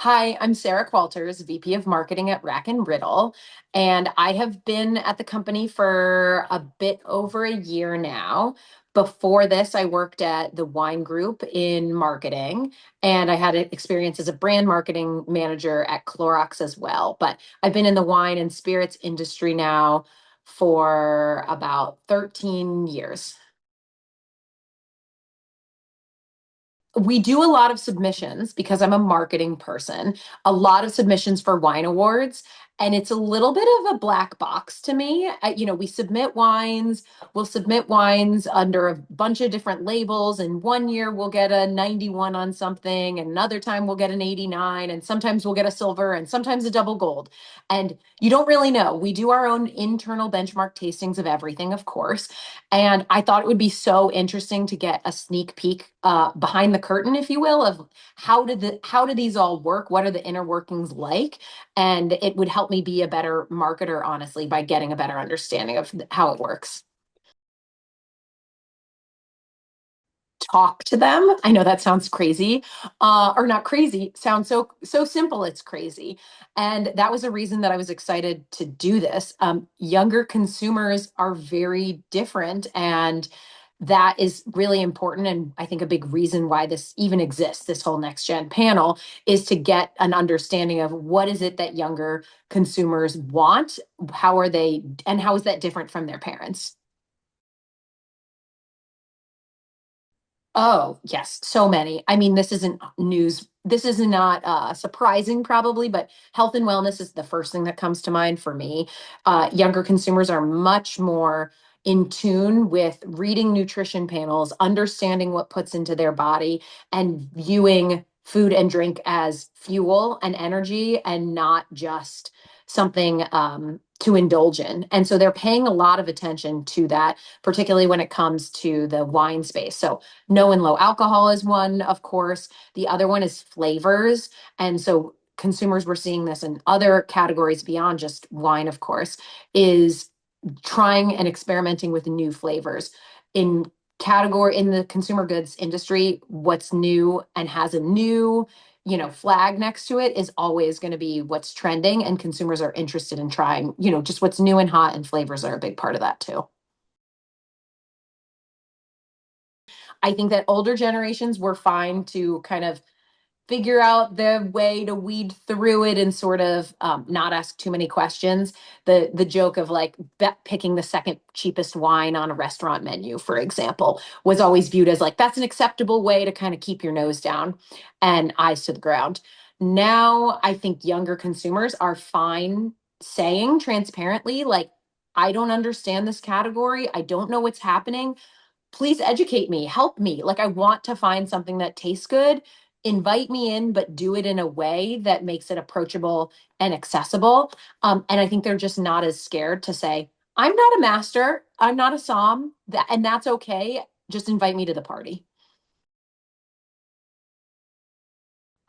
Hi, I'm Sarah Qualters, VP of Marketing at Rack Riddle, and I have been at the company for a bit over a year now. Before this, I worked at the Wine Group in marketing, and I had experience as a brand marketing manager at Clorox as well. But I've been in the wine and spirits industry now for about 13 years. We do a lot of submissions because I'm a marketing person, a lot of submissions for wine awards. And it's a little bit of a black box to me. We submit wines, we'll submit wines under a bunch of different labels. And one year we'll get a 91 on something, and another time we'll get an 89, and sometimes we'll get a silver, and sometimes a double gold. And you don't really know. We do our own internal benchmark tastings of everything, of course. And I thought it would be so interesting to get a sneak peek behind the curtain, if you will, of how do these all work? What are the inner workings like? And it would help me be a better marketer, honestly, by getting a better understanding of how it works. Talk to them. I know that sounds crazy, or not crazy. Sounds so simple. It's crazy, and that was a reason that I was excited to do this. Younger consumers are very different, and that is really important. And I think a big reason why this even exists, this whole next gen panel, is to get an understanding of what is it that younger consumers want. How are they, and how is that different from their parents? Oh, yes, so many. I mean, this isn't news. This is not surprising, probably, but health and wellness is the first thing that comes to mind for me. Younger consumers are much more in tune with reading nutrition panels, understanding what puts into their body, and viewing food and drink as fuel and energy and not just something to indulge in. And so they're paying a lot of attention to that, particularly when it comes to the wine space. So no and low alcohol is one, of course. The other one is flavors. And so consumers were seeing this in other categories beyond just wine, of course, is trying and experimenting with new flavors. In the consumer goods industry, what's new and has a new flag next to it is always going to be what's trending, and consumers are interested in trying just what's new and hot, and flavors are a big part of that too. I think that older generations were fine to kind of figure out the way to weed through it and sort of not ask too many questions. The joke of like picking the second cheapest wine on a restaurant menu, for example, was always viewed as like that's an acceptable way to kind of keep your nose down and eyes to the ground. Now, I think younger consumers are fine saying transparently, like, I don't understand this category. I don't know what's happening. Please educate me, help me. Like, I want to find something that tastes good. Invite me in, but do it in a way that makes it approachable and accessible. And I think they're just not as scared to say, I'm not a master, I'm not a som, and that's okay. Just invite me to the party.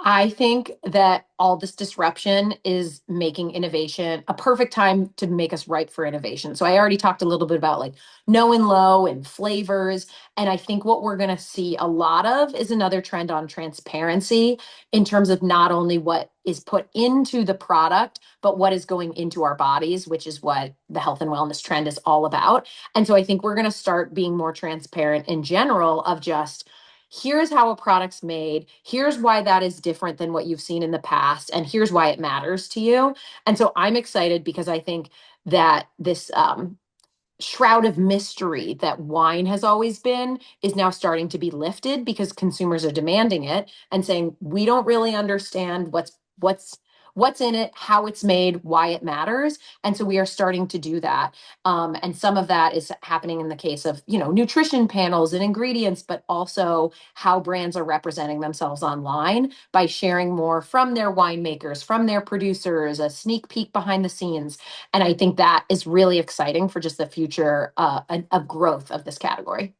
I think that all this disruption is making innovation a perfect time to make us ripe for innovation. So I already talked a little bit about like no and low and flavors. And I think what we're going to see a lot of is another trend on transparency in terms of not only what is put into the product, but what is going into our bodies, which is what the health and wellness trend is all about. And so I think we're going to start being more transparent in general of just, here's how a product's made, here's why that is different than what you've seen in the past, and here's why it matters to you. And so I'm excited because I think that this shroud of mystery that wine has always been is now starting to be lifted because consumers are demanding it and saying we don't really understand what's in it, how it's made, why it matters. And so we are starting to do that. And some of that is happening in the case of nutrition panels and ingredients, but also how brands are representing themselves online by sharing more from their winemakers, from their producers, a sneak peek behind the scenes. And I think that is really exciting for just the future of growth of this category.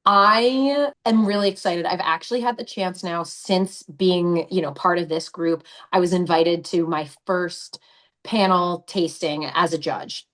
I am really excited. I've actually had the chance now since being, part of this group. I was invited to my first panel tasting as a judge.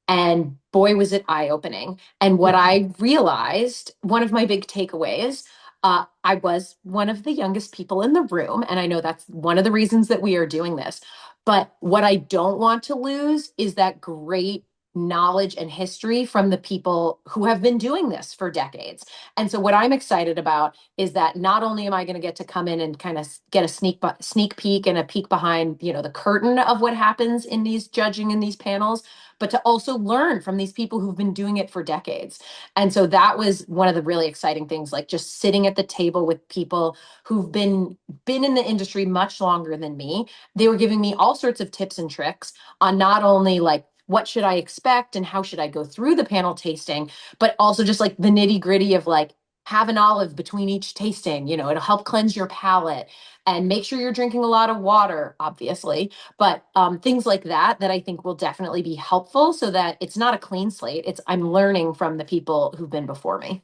And boy, was it eye opening. And what I realized, one of my big takeaways I was one of the youngest people in the room, and I know that's one of the reasons that we are doing this. But what I don't want to lose is that great knowledge and history from the people who have been doing this for decades. And so what I'm excited about is that not only am I going to get to come in and kind of get a sneak peek and a peek behind, the curtain of what happens in these judging in these panels, but to also learn from these people who've been doing it for decades. And so that was one of the really exciting things, like just sitting at the table with people who've been in the industry much longer than me. They were giving me all sorts of tips and tricks on not only like what should I expect and how should I go through the panel tasting, but also just like the nitty gritty of like have an olive between each tasting, it'll help cleanse your palate and make sure you're drinking a lot of water, obviously, but things like that I think will definitely be helpful so that it's not a clean slate. It's I'm learning from the people who've been before me.